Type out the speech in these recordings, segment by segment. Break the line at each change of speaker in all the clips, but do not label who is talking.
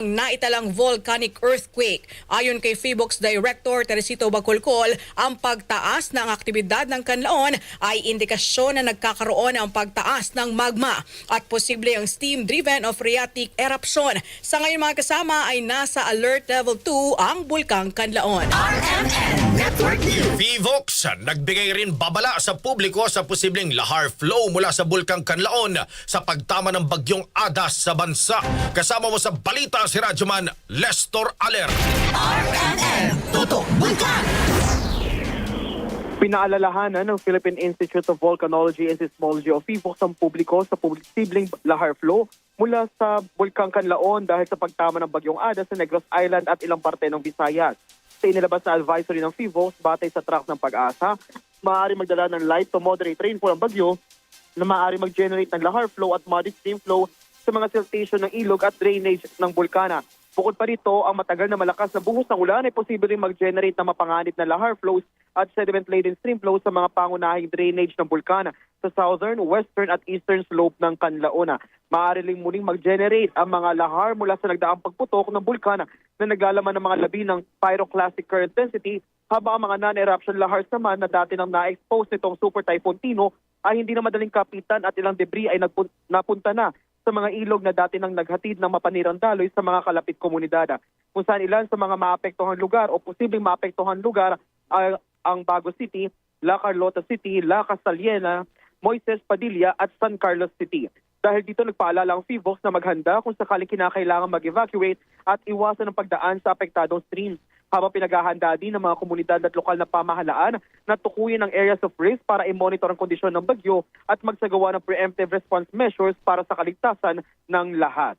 Naitalang volcanic earthquake. Ayon kay PHIVOLCS Director Teresito Bacolcol, ang pagtaas ng aktibidad ng kanlaon ay indikasyon na nagkakaroon ang pagtaas ng magma at posible ang steam-driven o phreatic eruption. Sa ngayon mga kasama ay nasa alert level 2 ang bulkang Kanlaon.
RMN Network News.
PHIVOLCS nagbigay rin babala sa publiko sa posibleng lahar flow mula sa bulkang Kanlaon sa pagtama ng bagyong Adas sa bansa. Kasama mo sa balita si Radyoman Lestor Aler.
RMN Tutok Bulkan.
Pinaalalahanan ng Philippine Institute of Volcanology and Seismology o PHIVOLCS ang publiko sa posibleng lahar flow mula sa bulkang Kanlaon dahil sa pagtama ng bagyong Adas sa Negros Island at ilang parte ng Visayas. Sa inilabas na advisory ng PHIVOLCS batay sa track ng Pag-asa, maaari magdala ng light to moderate rainfall ang bagyo na maaari mag-generate ng lahar flow at modest stream flow sa mga siltation ng ilog at drainage ng bulkana. Bukod pa rito, ang matagal na malakas na buhos ng ulan ay posible rin mag-generate ng mapanganib na lahar flows at sediment-laden stream flows sa mga pangunahing drainage ng bulkana sa southern, western at eastern slope ng Kanlaon. Maaari rin muling mag-generate ang mga lahar mula sa nagdaang pagputok ng bulkana na naglalaman ng mga labi ng pyroclastic current density, habang ang mga non-eruption lahars naman na dati nang na-expose nitong Super Typhoon Tino ay hindi na madaling kapitan at ilang debris ay napunta na sa mga ilog na dati nang naghatid ng mapanirang daloy sa mga kalapit komunidad. Kung saan ilan sa mga maapektuhan lugar o posibleng maapektuhan lugar ay ang Bago City, La Carlota City, La Castellana, Moises Padilla at San Carlos City. Dahil dito nagpaalala ang PHIVOLCS na maghanda kung sakaling kinakailangan mag-evacuate at iwasan ang pagdaan sa apektadong streams, habang pinaghahanda din ng mga komunidad at lokal na pamahalaan na tukuyin ang areas of risk para i-monitor ang kondisyon ng bagyo at magsagawa ng preemptive response measures para sa kaligtasan ng lahat.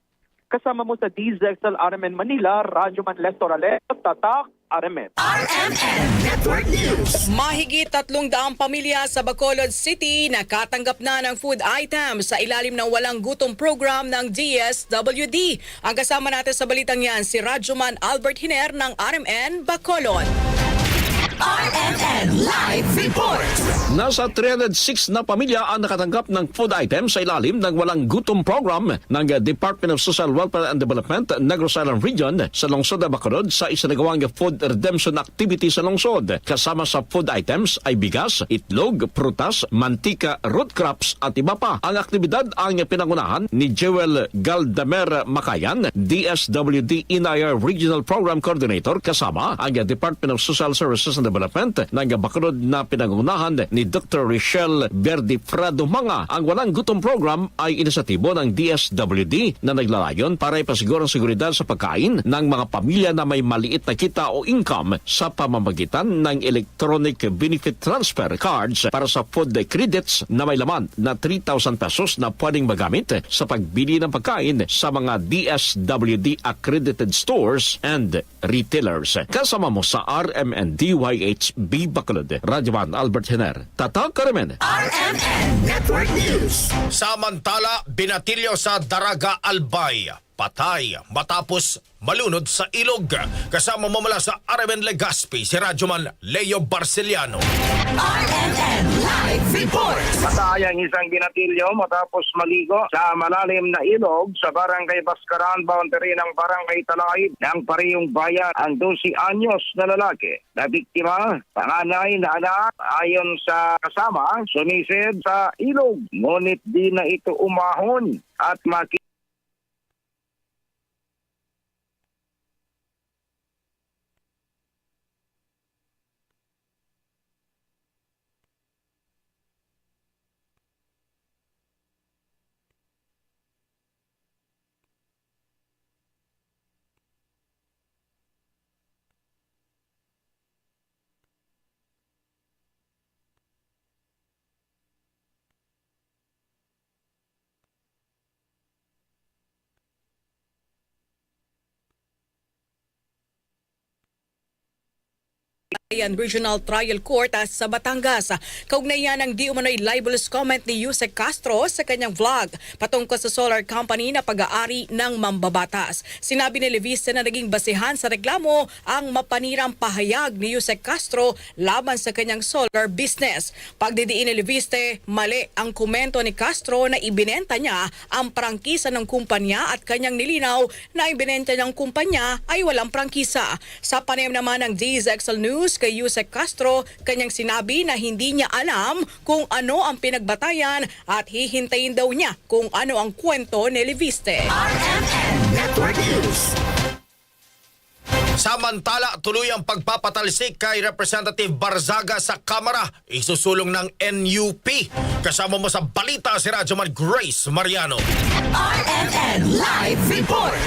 Kasama mo sa DZXL RMN Manila, Radyoman Lestor Aler, Tatak, RMN.
RMN Network News.
Mahigit 300 pamilya sa Bacolod City nakatanggap na ng food items sa ilalim ng walang gutom program ng DSWD. Ang kasama natin sa balitang yan si Radyoman Albert Hiner ng RMN Bacolod.
RMN Live Report.
Nasa 306 na pamilya ang nakatanggap ng food items sa ilalim ng walang gutom program ng Department of Social Welfare and Development Negros Island Region sa lungsod ng Bacolod sa isinagawang food redemption activity sa lungsod. Kasama sa food items ay bigas, itlog, prutas, mantika, root crops at iba pa. Ang aktibidad ang pinangunahan ni Jewel Galdamer Makayan, DSWD Inaya Regional Program Coordinator, kasama ang Department of Social Services and Development ng Bacolod na pinangunahan ni Dr. Richelle Verdifrado Manga. Ang walang gutom program ay inisatibo ng DSWD na naglalayon para ipasiguro ang seguridad sa pagkain ng mga pamilya na may maliit na kita o income sa pamamagitan ng electronic benefit transfer cards para sa food credits na may laman na 3,000 pesos na pwedeng magamit sa pagbili ng pagkain sa mga DSWD accredited stores and retailers. Kasama mo sa RMNDYHB Bacolod, Radyoman Albert Hiner, Tatak RMN.
RMN Network News.
Samantala, binatilyo sa Daraga Albay, patay matapos malunod sa ilog. Kasama mo mula sa RMN Legazpi, si Radyoman Leo Barceliano.
RMN Live Report.
Patay ang isang binatilyo matapos maligo sa malalim na ilog sa Barangay Baskaran, boundary ng Barangay Talaib ng Parehong Bayan. Ang 12 anyos na lalaki na biktima, panganay na anak, ayon sa kasama, sumisid sa ilog. Ngunit di na ito umahon at
Regional Trial Court sa Batangas. Kaugnayan ng di umano'y libelous comment ni Yusek Castro sa kanyang vlog patungkol sa solar company na pag-aari ng mambabatas. Sinabi ni Leviste na naging basehan sa reklamo ang mapanirang pahayag ni Yusek Castro laban sa kanyang solar business. Pagdidiin ni Leviste, mali ang komento ni Castro na ibinenta niya ang prangkisa ng kumpanya at kanyang nilinaw na ibinenta niyang kumpanya ay walang prangkisa. Sa panayam naman ng DZXL News kay Yusek Castro, kanyang sinabi na hindi niya alam kung ano ang pinagbatayan at hihintayin daw niya kung ano ang kwento ni Leviste.
RMN Network News.
Samantala, tuloy ang pagpapatalsik kay Representative Barzaga sa Kamara. Isusulong ng NUP. Kasama mo sa balita si Radyoman Grace Mariano.
RMN Live Report.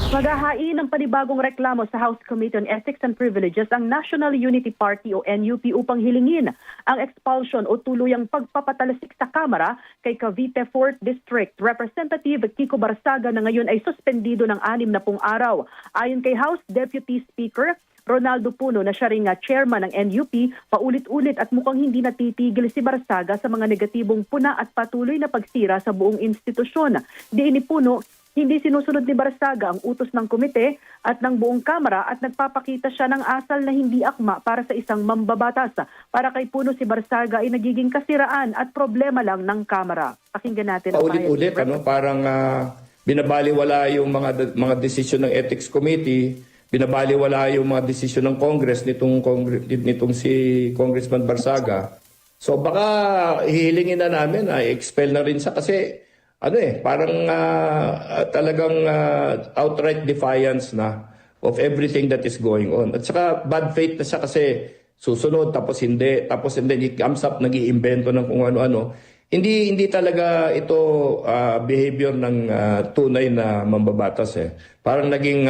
Maghahain ng panibagong reklamo sa House Committee on Ethics and Privileges ang National Unity Party o NUP upang hilingin ang expulsion o tuluyang pagpapatalsik sa Kamara kay Cavite 4th District Representative Kiko Barzaga na ngayon ay suspendido ng 60 araw. Ayon kay House Deputy Speaker Ronaldo Puno na siya ring chairman ng NUP, paulit-ulit at mukhang hindi natitigil si Barzaga sa mga negatibong puna at patuloy na pagsira sa buong institusyon. Diin ni Puno, hindi sinusunod ni Barzaga ang utos ng komite at ng buong Kamara at nagpapakita siya ng asal na hindi akma para sa isang mambabatas. Para kay Puno, si Barzaga ay nagiging kasiraan at problema lang ng Kamara. Pakinggan natin ang
Paulit-ulit,
pahayag.
parang binabaliwala yung mga desisyon ng Ethics Committee, binabaliwala yung mga desisyon ng Congress nitong si Congressman Barzaga. So baka hihilingin na namin i-expel na rin siya kasi parang talagang outright defiance na of everything that is going on. At saka bad faith na siya kasi susunod tapos hindi he comes up nag-iimbento ng kung ano-ano. Hindi talaga ito behavior ng tunay na mambabatas Parang naging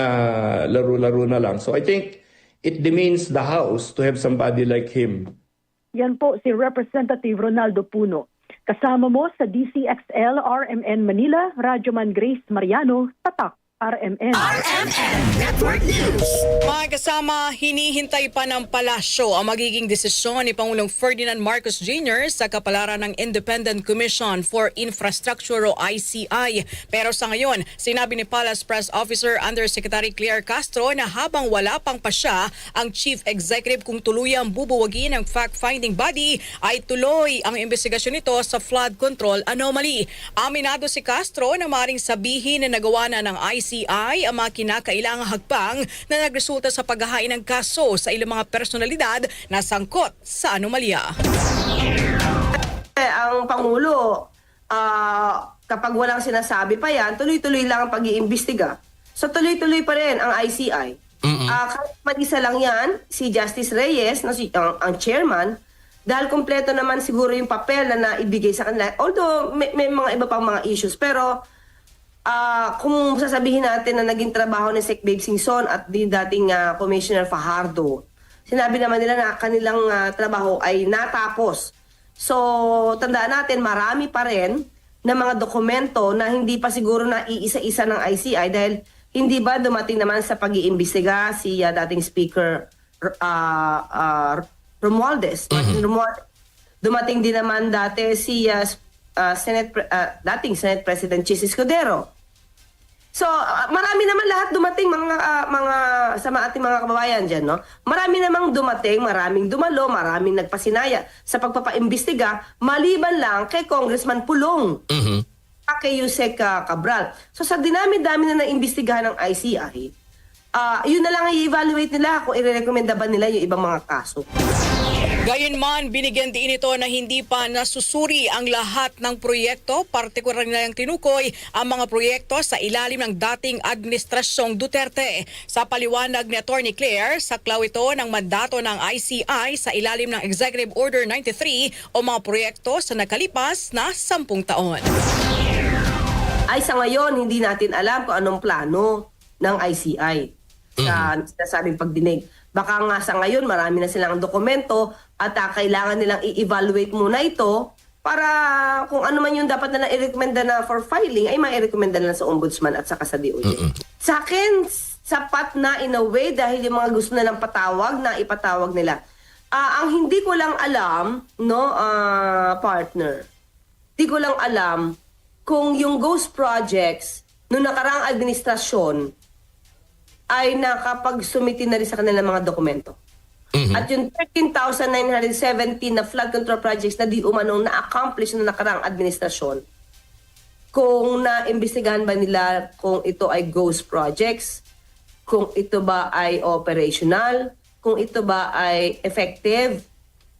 laro-laro na lang. So I think it demeans the House to have somebody like him.
Yan po si Representative Ronaldo Puno. Kasama mo sa DCXL RMN Manila, Radyoman Grace Mariano, Tatak RMN.
RMN Network News.
Mga kasama, hinihintay pa ng palasyo ang magiging desisyon ni Pangulong Ferdinand Marcos Jr. sa kapalaran ng Independent Commission for Infrastructure o ICI. Pero sa ngayon, sinabi ni Palace Press Officer Undersecretary Claire Castro na habang wala pang pasya ang Chief Executive kung tuluyang bubuwagin ang fact-finding body, ay tuloy ang investigasyon nito sa flood control anomaly. Aminado si Castro na maaaring sabihin na nagawa na ng ICI ang mga kinakailangang hakbang na nagresulta sa paghahain ng kaso sa ilang mga personalidad na sangkot sa anomalya.
Ang Pangulo, kapag walang sinasabi pa yan, tuloy-tuloy lang ang pag-iimbestiga. So tuloy-tuloy pa rin ang ICI. Kahit mag-isa lang yan, si Justice Reyes, ang chairman, dahil kompleto naman siguro yung papel na naibigay sa kanila. Although may mga iba pang mga issues, pero kung sasabihin natin na naging trabaho ni Sec. Babe Singson at di dating Commissioner Fajardo, sinabi naman nila na kanilang trabaho ay natapos. So, tandaan natin, marami pa rin na mga dokumento na hindi pa siguro na iisa-isa ng ICI dahil hindi ba dumating naman sa pag-iimbestiga si dating Speaker Romualdez. Dumating din naman dati si dating Senate President Chis Escudero. So, marami naman lahat dumating mga sa ating mga kababayan diyan, no? Marami namang dumating, maraming dumalo, maraming nagpasinaya sa pagpapaimbestiga maliban lang kay Congressman Pulong. Kay Yusek Cabral. So sa dinami-dami na naimbestigahan ng ICI, yun na lang i-evaluate nila kung i-recommenda ba nila yung ibang mga kaso.
Gayunman, binigyan din ito na hindi pa nasusuri ang lahat ng proyekto, partikular nilang tinukoy ang mga proyekto sa ilalim ng dating administrasyong Duterte. Sa paliwanag ni Atty. Claire, saklaw ito ng mandato ng ICI sa ilalim ng Executive Order 93 o mga proyekto sa nakalipas na 10 taon.
Ay sa ngayon, hindi natin alam kung anong plano ng ICI sa sinasabing pagdinig. Baka nga sa ngayon, marami na silang dokumento at kailangan nilang i-evaluate muna ito para kung ano man yung dapat na i-recommenda na for filing, ay ma-i-recommenda na sa Ombudsman at saka sa DOJ. Sa akin, sapat na in a way dahil yung mga gusto nilang patawag na ipatawag nila. Ang hindi ko lang alam, no, partner, hindi ko lang alam kung yung ghost projects noong nakaraang administrasyon ay nakapag-sumiti na rin sa kanilang mga dokumento. At yung 13,917 na flood control projects na di umanong na-accomplish na nakaraang administrasyon, kung na-imbestigahan ba nila kung ito ay ghost projects, kung ito ba ay operational, kung ito ba ay effective,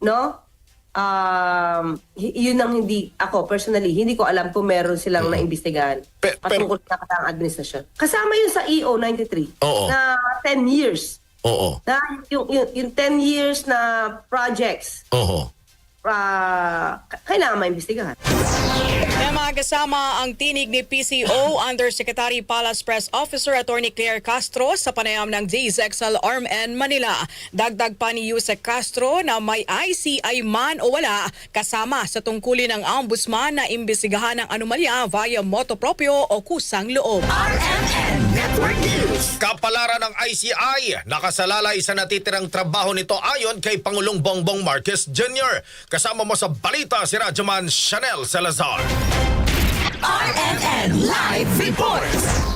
no? Yun ang hindi, ako personally, hindi ko alam kung meron silang naimbestigahan patungkol sa nakaraang administrasyon. Kasama yun sa EO 93
Oo.
na 10 years.
Oo.
Na yung 10 years na projects,
Oo.
kailangan maimbestigahan.
Kaya mga kasama ang tinig ni PCO Undersecretary Palace Press Officer Attorney Claire Castro sa panayam ng DZXL RMN Manila. Dagdag pa ni Yusek Castro na may ICI man o wala kasama sa tungkulin ng Ombudsman na imbestigahan ng anomalya via motu proprio o kusang loob.
RMN Network News.
Kapalaran ng ICI, nakasalalay sa natitirang trabaho nito ayon kay Pangulong Bongbong Marcos Jr. Kasama mo sa balita si Radyoman Chanel Salazar.
RMN Live Reports.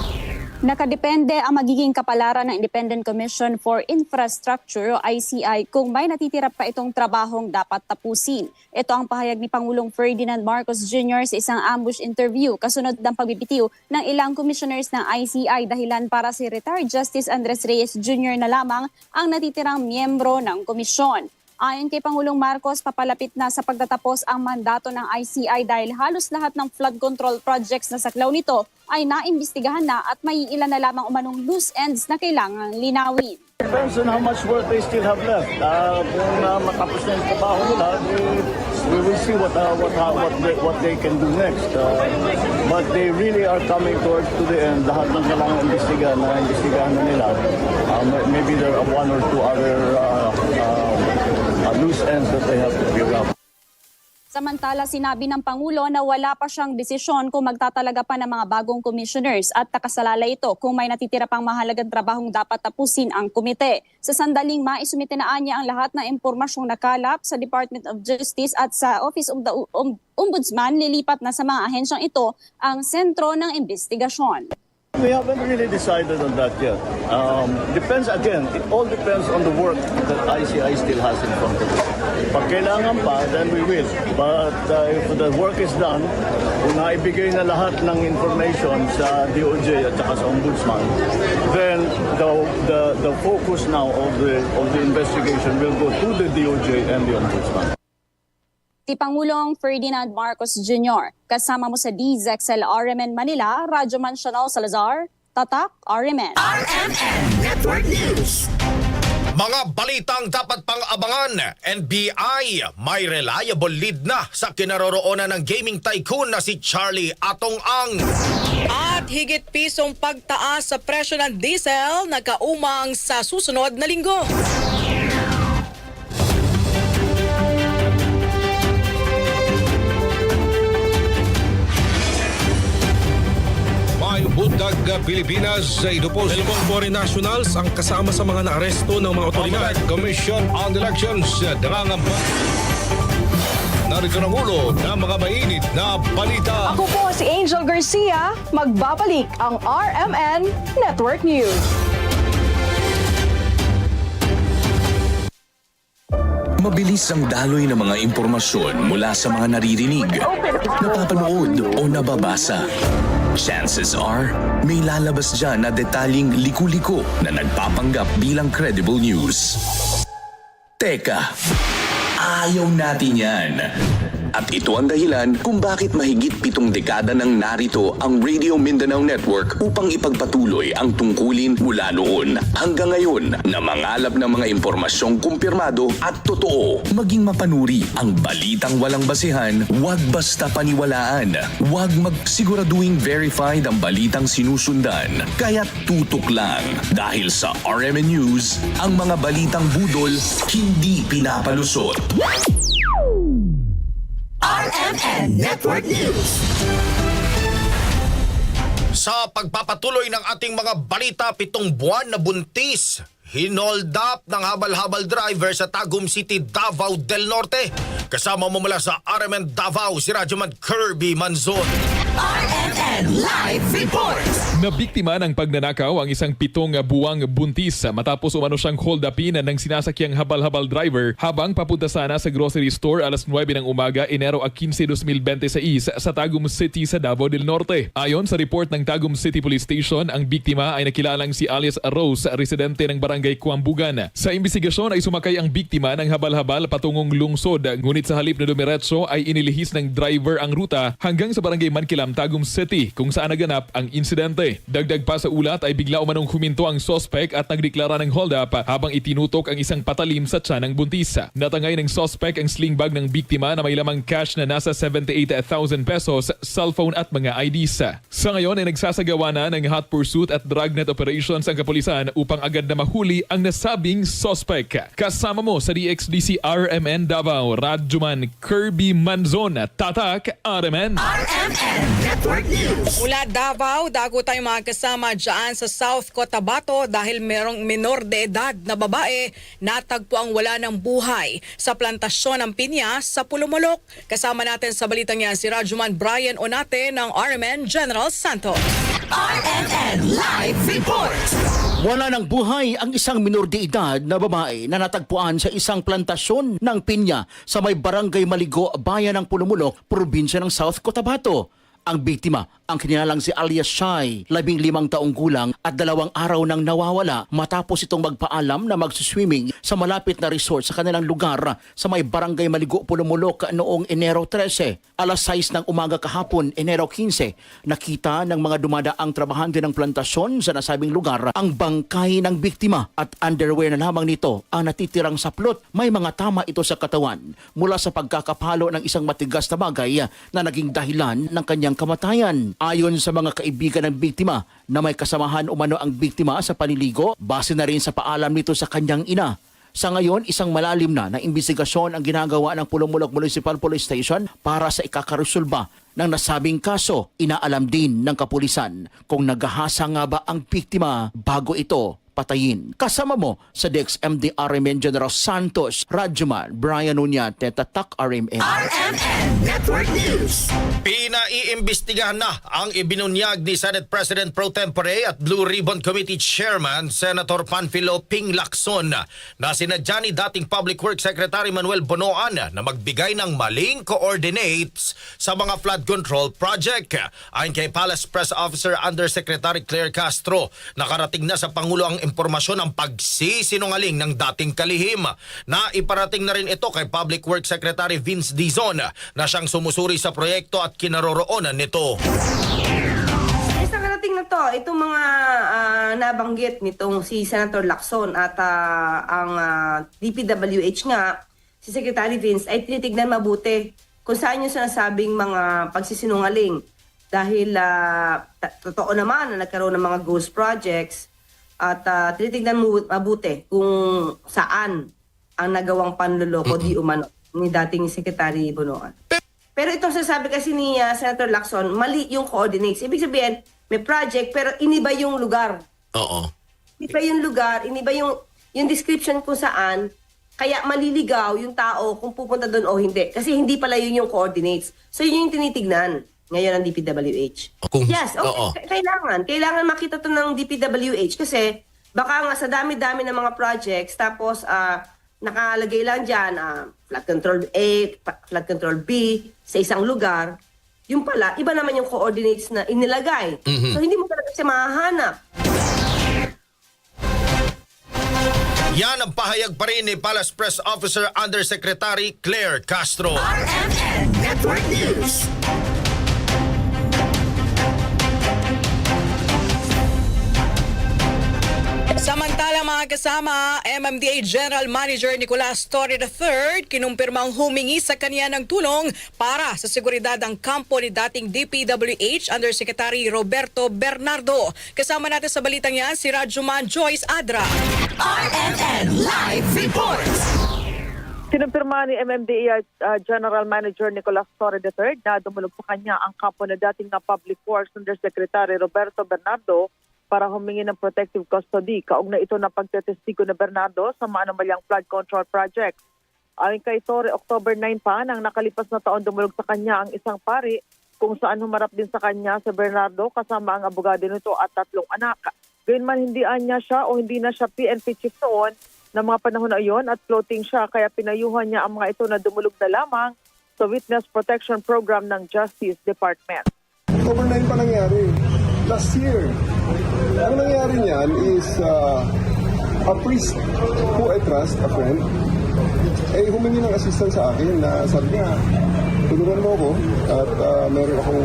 Nakadepende ang magiging kapalaran ng Independent Commission for Infrastructure o ICI kung may natitira pa itong trabahong dapat tapusin. Ito ang pahayag ni Pangulong Ferdinand Marcos Jr. sa isang ambush interview kasunod ng pagbibitiw ng ilang commissioners ng ICI dahilan para si retired Justice Andres Reyes Jr. na lamang ang natitirang miyembro ng komisyon. Ayon kay Pangulong Marcos, papalapit na sa pagtatapos ang mandato ng ICI dahil halos lahat ng flood control projects na saklaw nito ay naimbestigahan na at may ilan na lamang umanong loose ends na kailangang linawin.
Depends on how much work they still have left. Kung matapos na yung trabaho nila, we will see what they can do next. But they really are coming towards to the end. Lahat ng kailangan imbestigahan na nila. Maybe there are one or two other loose ends that they have to clear up.
Samantala, sinabi ng Pangulo na wala pa siyang desisyon kung magtatalaga pa ng mga bagong commissioners at nakasalalay ito kung may natitira pang mahalagang trabahong dapat tapusin ang komite. Sa sandaling maisumite na niya ang lahat ng impormasyong nakalap sa Department of Justice at sa Office of the Ombudsman, lilipat na sa mga ahensyang ito ang sentro ng investigasyon.
We haven't really decided on that yet. Depends again, it all depends on the work that ICI still has in front of us. Pag kailangan pa, then we will. But if the work is done, kung naibigay na lahat ng information sa DOJ at saka sa Ombudsman, then the focus now of the investigation will go to the DOJ and the Ombudsman.
Si Pangulong Ferdinand Marcos Jr. Kasama mo sa DZXL RMN Manila, Radyoman Chanel Salazar, Tatak RMN.
RMN Network News.
Mga balitang dapat pang abangan. NBI, may reliable lead na sa kinaroroonan ng gaming tycoon na si Charlie Atong Ang.
At higit pisong pagtaas sa presyo ng diesel nagkaumang sa susunod na linggo.
May bundag Pilipinas sa ito po. Dalawang foreign nationals ang kasama sa mga naaresto ng mga otoridad. Commission on Elections nangangamba. Narito ang ulo ng mga mainit na balita.
Ako po si Angel Garcia. Magbabalik ang RMN Network News.
Mabilis ang daloy ng mga impormasyon mula sa mga naririnig, napapanood o nababasa. Chances are, may lalabas dyan na detalyeng liku-liko na nagpapanggap bilang credible news. Teka, ayaw natin yan. At ito ang dahilan kung bakit mahigit 7 dekada nang narito ang Radio Mindanao Network upang ipagpatuloy ang tungkulin mula noon hanggang ngayon na mangalap ng mga impormasyong kumpirmado at totoo. Maging mapanuri ang balitang walang basihan, huwag basta paniwalaan. Huwag magsiguraduhing verified ang balitang sinusundan. Kaya't tutok lang dahil sa RMN News, ang mga balitang budol hindi pinapalusot.
RMN Network News.
Sa pagpapatuloy ng ating mga balita, 7 buwan na buntis. hinold up ng habal-habal driver sa Tagum City, Davao del Norte. Kasama mo mula sa RMN Davao, si Radyoman Kirby Manzon.
RMN Live Reports.
Nabiktima ng pagnanakaw ang isang 7 buwang buntis matapos umano siyang hold upin ng sinasakyang habal-habal driver habang papunta sana sa grocery store alas 9 ng umaga Enero 15, 2026 sa Tagum City sa Davao del Norte. Ayon sa report ng Tagum City Police Station, ang biktima ay nakilalang si Alias Rose, residente ng barangay Kuambugan. Sa imbestigasyon ay sumakay ang biktima ng habal-habal patungong lungsod, ngunit sa halip na dumiretso ay inilihis ng driver ang ruta hanggang sa barangay Mankilam, Tagum City kung saan naganap ang insidente. Dagdag pa sa ulat ay bigla umanong huminto ang sospek at nagdeklara ng hold up habang itinutok ang isang patalim sa tiyan ng buntis. Natangay ng sospek ang sling bag ng biktima na may lamang cash na nasa 78,000 pesos, cellphone at mga IDs. Sa ngayon ay nagsasagawa na ng hot pursuit at dragnet operations ang kapulisan upang agad na mahuli ang nasabing sospek. Kasama mo sa DXDC RMN Davao, Radyoman Kirby Manzon, Tatak RMN.
RMN Network News.
Mula Davao, dago tayong mga kasama dyan sa South Cotabato dahil merong minor de edad na babae natagpo ang wala ng buhay sa plantasyon ng pinya sa Pulumulok. Kasama natin sa balitang yan si Radyoman Brian Onate ng RMN General Santos.
RMN Live Reports.
Wala ng buhay ang isang minor de edad na babae na natagpuan sa isang plantasyon ng pinya sa may barangay Maligo, bayan ng Pulumulok, probinsya ng South Cotabato. Ang biktima, ang kinilalang si Alias Shai, 15 taong gulang at 2 araw nang nawawala matapos itong magpaalam na magsuswimming sa malapit na resort sa kanilang lugar sa may barangay Maligo, Pulumulok noong Enero 13. Alas 6 ng umaga kahapon, Enero 15, nakita ng mga dumadaang trabahante ng plantasyon sa nasabing lugar ang bangkay ng biktima at underwear na lamang nito ang natitirang saplot. May mga tama ito sa katawan mula sa pagkakapalo ng isang matigas na bagay na naging dahilan ng kanyang kamatayan. Ayon sa mga kaibigan ng biktima na may kasamahan umano ang biktima sa paniligo, base na rin sa paalam nito sa kanyang ina. Sa ngayon, isang malalim na imbestigasyon ang ginagawa ng Pulumulok Municipal Police Station para sa ikakaresolba ng nasabing kaso. Inaalam din ng kapulisan kung naghahasa nga ba ang biktima bago ito patayin. Kasama mo sa DXMD RMN General Santos, Radyoman Brian Unyate, Tatak RMN.
RMN Network News.
Pinaiimbestigahan na ang ibinunyag ni Senate President Pro Tempore at Blue Ribbon Committee Chairman Senator Panfilo Ping Lacson na sinadya ni dating Public Works Secretary Manuel Bonoan na magbigay ng maling coordinates sa mga flood control project. Ayon kay Palace Press Officer Undersecretary Claire Castro, nakarating na sa Pangulo ang impormasyon ng pagsisinungaling ng dating kalihim. Na iparating na rin ito kay Public Works Secretary Vince Dizon na siyang sumusuri sa proyekto at kinaroroonan nito.
Sa karating na to, itong mga nabanggit nitong si Senator Lacson at ang DPWH nga, si Secretary Vince, ay tinitignan mabuti kung saan yung sinasabing mga pagsisinungaling. Dahil totoo naman na nagkaroon ng mga ghost projects at tinitignan mabuti kung saan ang nagawang panluloko di umano ni dating Secretary Bonoan. Pero itong sasabi kasi ni Senator Lacson, mali yung coordinates. Ibig sabihin, may project pero iniba yung lugar.
Oo.
Iniba yung lugar, iniba yung description kung saan, kaya maliligaw yung tao kung pupunta doon o hindi. Kasi hindi pala yun yung coordinates. So yun yung tinitignan ngayon ng DPWH. Yes, okay. Kailangan makita to ng DPWH kasi baka nga sa dami-dami ng mga projects tapos nakalagay lang dyan flood control A, flood control B sa isang lugar. Yung pala, iba naman yung coordinates na inilagay.
Mm-hmm.
So hindi mo talaga siya mahahanap.
Yan ang pahayag pa rin ni Palace Press Officer Undersecretary Claire Castro.
RMN Network News.
Samantala mga kasama, MMDA General Manager Nicolas Torre III kinumpirmang humingi sa kanya ng tulong para sa seguridad ang kampo ni dating DPWH Undersecretary Roberto Bernardo. Kasama natin sa balitang yan si Radyoman Joyce Adra.
RMN Live Reports.
Kinumpirma ni MMDA General Manager Nicolas Torre III na dumulog sa kanya ang kampo na dating na Public Works Undersecretary Roberto Bernardo para humingi ng protective custody. Kaugnay ito na pagtetestigo na Bernardo sa maanumalyang flood control project. Ayon kay Torre, October 9 pa nang nakalipas na taon dumulog sa kanya ang isang pari kung saan humarap din sa kanya si Bernardo kasama ang abogado nito at 3 anak. Gayunman hindi anya siya o hindi na siya PNP chief noon na mga panahon na iyon at floating siya kaya pinayuhan niya ang mga ito na dumulog na lamang sa Witness Protection Program ng Justice Department.
October 9 pa nangyari. Last year. Ang nangyari niyan is a priest who I trust, a friend, ay humingi ng assistance sa akin na sabi niya, tulungan mo ako at meron akong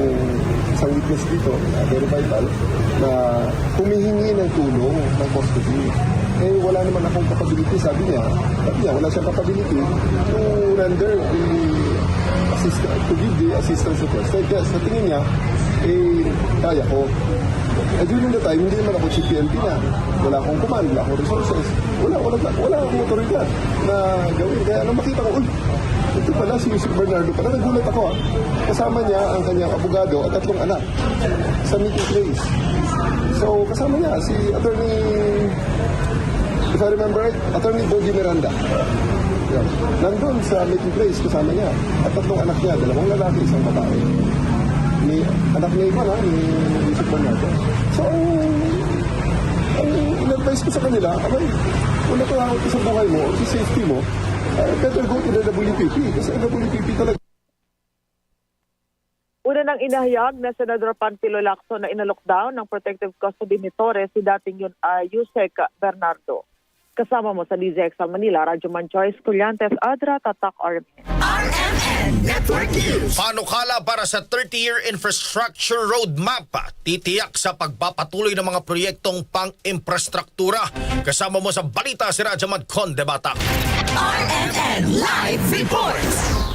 isang witness dito, very vital, na humihingi ng tulong ng custody. Eh wala naman akong capability, sabi niya wala siyang capability to render the assistance, to give the assistance requested. Kaya sa tingin niya, kaya ko. During the time, hindi naman ako si PNP na. Wala akong command, wala akong resources. Wala akong otoridad na gawin. Kaya nang makita ko, ito pala si Yusek Bernardo pala. Nagulat ako. Kasama niya ang kanyang abogado at 3 anak sa meeting place. So, kasama niya si Attorney, if I remember right, Attorney Bogie Miranda. Yan. Nandun sa meeting place, kasama niya. At 3 anak niya, 2 lalaki, 1 babae. Ni anak ni Yusek Bernardo. So, ang in-advise ko sa kanila, kung nakuha ko sa buhay mo o sa safety mo, better go to the WPP kasi ang WPP talaga.
Una nang inahayag na Senador Panfilo Lacson na inalockdown ng protective custody ni Torres si dating Yusek Bernardo. Kasama mo sa DZXL Manila, Radyo Man Joyce Collantes, Adra, Tatak, RMN.
RMN Network News.
Panukala para sa 30-year infrastructure roadmap. Titiyak sa pagpapatuloy ng mga proyektong pang-infrastruktura. Kasama mo sa balita si Radyo Man Conde Batak.
RMN Live Reports.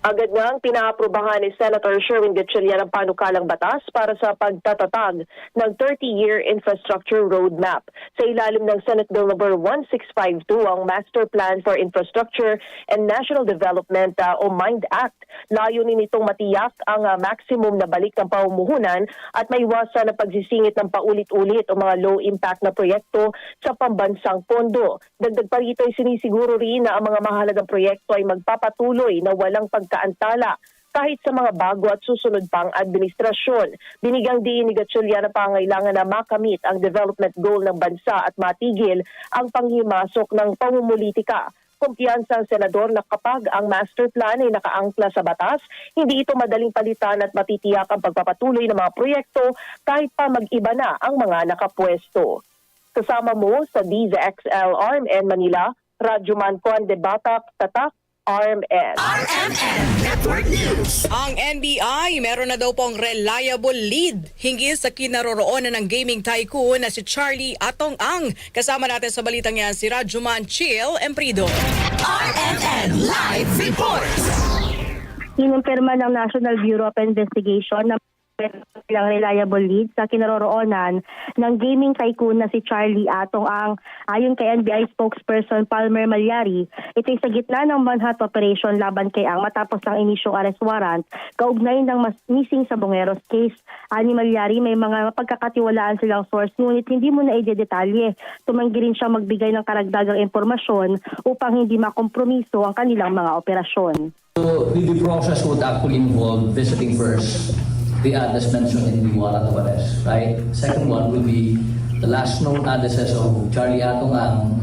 Agad ngang pinaaprubahan ni Senator Sherwin Gatchalian ang panukalang batas para sa pagtatatag ng 30-year infrastructure roadmap. Sa ilalim ng Senate Bill No. 1652, ang Master Plan for Infrastructure and National Development o MIND Act. Layunin nitong matiyak ang maximum na balik ng pamumuhunan at maiwasan ang pagsisingit ng paulit-ulit o mga low-impact na proyekto sa pambansang pondo. Dagdag pa rito ay sinisiguro rin na ang mga mahalagang proyekto ay magpapatuloy na walang pagkaantala kahit sa mga bago at susunod pang administrasyon. Binigyang diin ni Gatchalian na pangailangan na makamit ang development goal ng bansa at matigil ang panghimasok ng pamumulitika. Kumpiyansa ang senador na kapag ang master plan ay nakaangkla sa batas, hindi ito madaling palitan at matitiyak ang pagpapatuloy ng mga proyekto kahit pa mag-iba na ang mga nakapwesto. Kasama mo sa DZXL RMN Manila, Radyo Man Conde Batak, Tatak, RMN.
RMN Network News.
Ang NBI meron na daw pong reliable lead hinggil sa kinaroroonan ng gaming tycoon na si Charlie Atong Ang. Kasama natin sa balitang yan si Radyoman Chill Emprido.
RMN Live Reports.
Inumpirma ng National Bureau of Investigation na ilang reliable lead sa kinaroroonan ng gaming tycoon na si Charlie Atong Ang. Ayon kay NBI spokesperson Palmer Malyari, ito ay sa gitna ng manhunt operation laban kay Ang matapos ang inisyong arrest warrant kaugnay ng missing sa Bongeros case. Ani Malyari, may mga pagkakatiwalaan silang source ngunit hindi mo na i-detalye. Tumanggi rin siya magbigay ng karagdagang impormasyon upang hindi makompromiso ang kanilang mga operasyon.
So the process would actually involve visiting first the address mentioned in the warrant of arrest, right? Second one will be the last known addresses of Charlie Atong Ang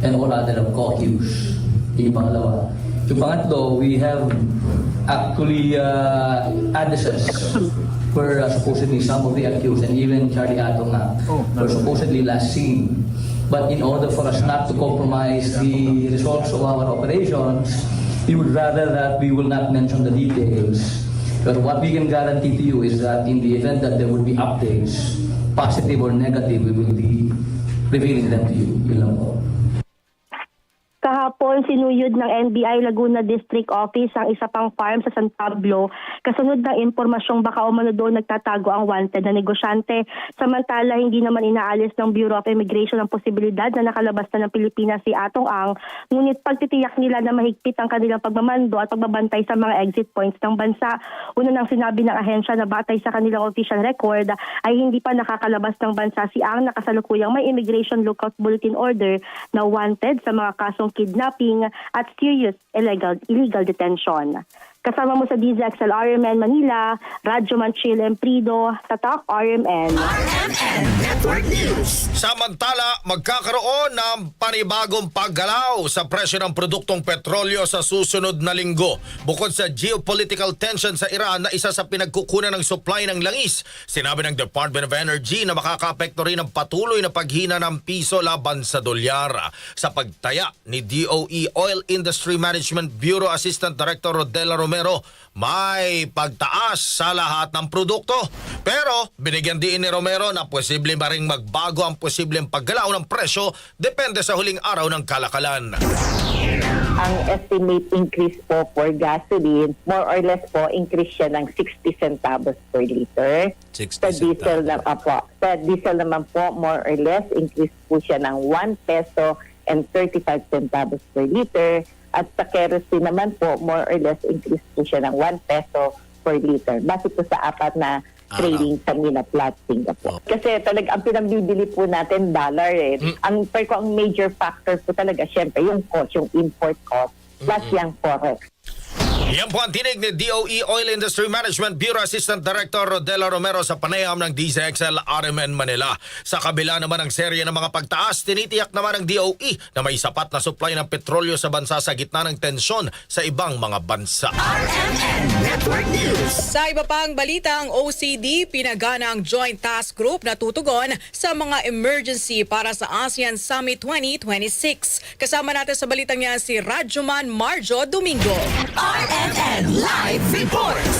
and all other co-accused. Yung pangalawa. Yung pangatlo, we have actually addresses where supposedly some of the accused and even Charlie Atong Ang were supposedly last seen. But in order for us not to compromise the results of our operations, we would rather that we will not mention the details. But what we can guarantee to you is that in the event that there will be updates, positive or negative, we will be revealing them to you. Yun lang po.
Kahapon, Kahapon, sinuyod ng NBI Laguna District Office ang isa pang farm sa San Pablo kasunod ng impormasyong baka umano doon nagtatago ang wanted na negosyante. Samantala, hindi naman inaalis ng Bureau of Immigration ang posibilidad na nakalabas na ng Pilipinas si Atong Ang, ngunit pagtitiyak nila na mahigpit ang kanilang pagmamando at pagbabantay sa mga exit points ng bansa. Una nang sinabi ng ahensya na batay sa kanilang official record ay hindi pa nakakalabas ng bansa si Ang na kasalukuyang may Immigration Lookout Bulletin Order na wanted sa mga kasong kidnapping at serious illegal detention. Kasama mo sa DZXL RMN Manila, Radyo Manchil Emprido, Tatak RMN.
RMN Network News.
Samantala, magkakaroon ng panibagong paggalaw sa presyo ng produktong petrolyo sa susunod na linggo. Bukod sa geopolitical tension sa Iran na isa sa pinagkukunan ng supply ng langis, sinabi ng Department of Energy na makakaapekto rin ang patuloy na paghina ng piso laban sa dolyar. Sa pagtaya ni DOE Oil Industry Management Bureau Assistant Director Rodela Romero, may pagtaas sa lahat ng produkto. Pero binigyan din ni Romero na posible ba ring magbago ang posibleng paggalaw ng presyo depende sa huling araw ng kalakalan.
Ang estimate increase po for gasoline, more or less po, increase siya ng 60 centavos per liter. Sa diesel, sa diesel naman po, more or less, increase po siya ng 1 peso and 35 centavos per liter. At sa kerosene naman po, more or less, increase po siya ng 1 peso per liter. Base po sa apat na trading sa Minaplat, Singapore. Kasi talaga, ang pinambibili po natin, dollar eh. Ang major factor po talaga, syempre, yung cost, yung import cost, plus yung forex.
Yan po ang tinig ni DOE Oil Industry Management Bureau Assistant Director Rodela Romero sa panayam ng DZXL RMN Manila. Sa kabila naman ng serye ng mga pagtaas, tinitiyak naman ng DOE na may sapat na supply ng petrolyo sa bansa sa gitna ng tensyon sa ibang mga bansa.
RMN Network News.
Sa iba pang balita, ang OCD pinagana ang Joint Task Group na tutugon sa mga emergency para sa ASEAN Summit 2026. Kasama natin sa balitang yan si Radyoman Marjo Domingo.
RMN Live Reports.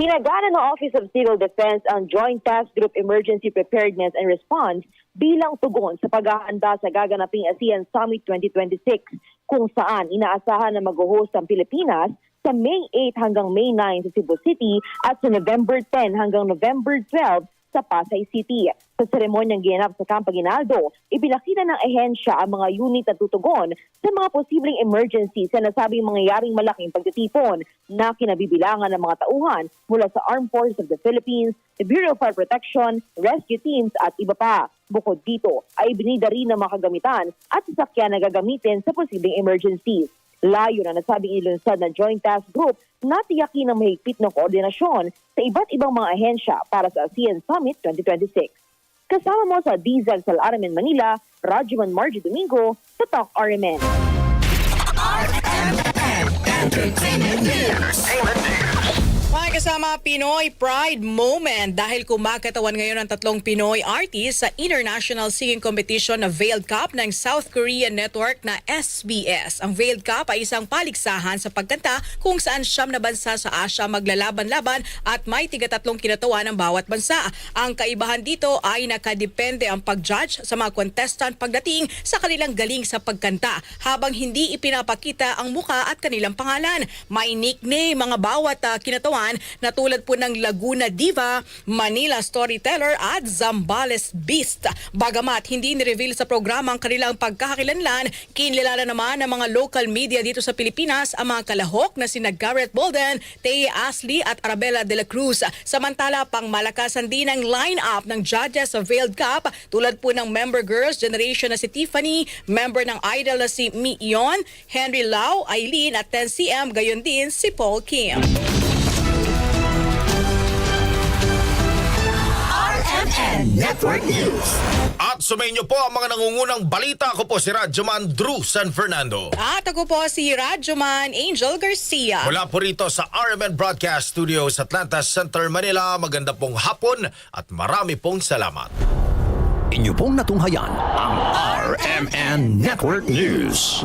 Pinagana ng Office of Civil Defense ang Joint Task Group Emergency Preparedness and Response bilang tugon sa paghahanda sa gaganaping ASEAN Summit 2026 kung saan inaasahan na mag-host ang Pilipinas sa May 8 hanggang May 9 sa Cebu City at sa November 10 hanggang November 12 sa Pasay City. Sa seremonyang ginanap sa Camp Aguinaldo, ipinakita ng ahensya ang mga unit na tutugon sa mga posibleng emergencies sa nasabing mangyayaring malaking pagtitipon na kinabibilangan ng mga tauhan mula sa Armed Forces of the Philippines, the Bureau of Fire Protection, rescue teams at iba pa. Bukod dito ay ibinida rin ng mga kagamitan at sasakyan na gagamitin sa posibleng emergencies. Layo na nasabing ilunsad ng Joint Task Group na tiyakin ng mahigpit na koordinasyon sa iba't ibang mga ahensya para sa ASEAN Summit 2026. Kasama mo sa DZXL RMN Manila, Radyoman Marjo Domingo, Tatak RMN.
RMN Entertainment News.
May kasama Pinoy Pride Moment dahil kumakatawan ngayon ang 3 Pinoy artists sa International Singing Competition na Veiled Cup ng South Korean network na SBS. Ang Veiled Cup ay isang paligsahan sa pagkanta kung saan 9 na bansa sa Asia maglalaban-laban at may 3 kinatawan ng bawat bansa. Ang kaibahan dito ay nakadepende ang pag-judge sa mga contestant pagdating sa kanilang galing sa pagkanta habang hindi ipinapakita ang muka at kanilang pangalan. May nickname mga bawat kinatawan na tulad po ng Laguna Diva, Manila Storyteller at Zambales Beast. Bagamat hindi ni-reveal sa programa ang kanilang pagkakakilanlan, kinilala naman ng mga local media dito sa Pilipinas ang mga kalahok na sina Garrett Bolden, Tay Ashley at Arabella de la Cruz. Samantala, pang malakasan din ang line-up ng judges sa Veiled Cup tulad po ng member girls generation na si Tiffany, member ng Idol na si Mi Yon, Henry Lau, Eileen at 10cm, gayon din si Paul Kim.
RMN Network News.
At sumayin niyo po ang mga nangungunang balita. Ako po si Radyoman Drew San Fernando.
At ako po si Radyoman Angel Garcia.
Mula po rito sa RMN Broadcast Studio sa Atlanta Center, Manila. Maganda pong hapon at marami pong salamat.
Inyo pong natunghayan ang RMN Network News.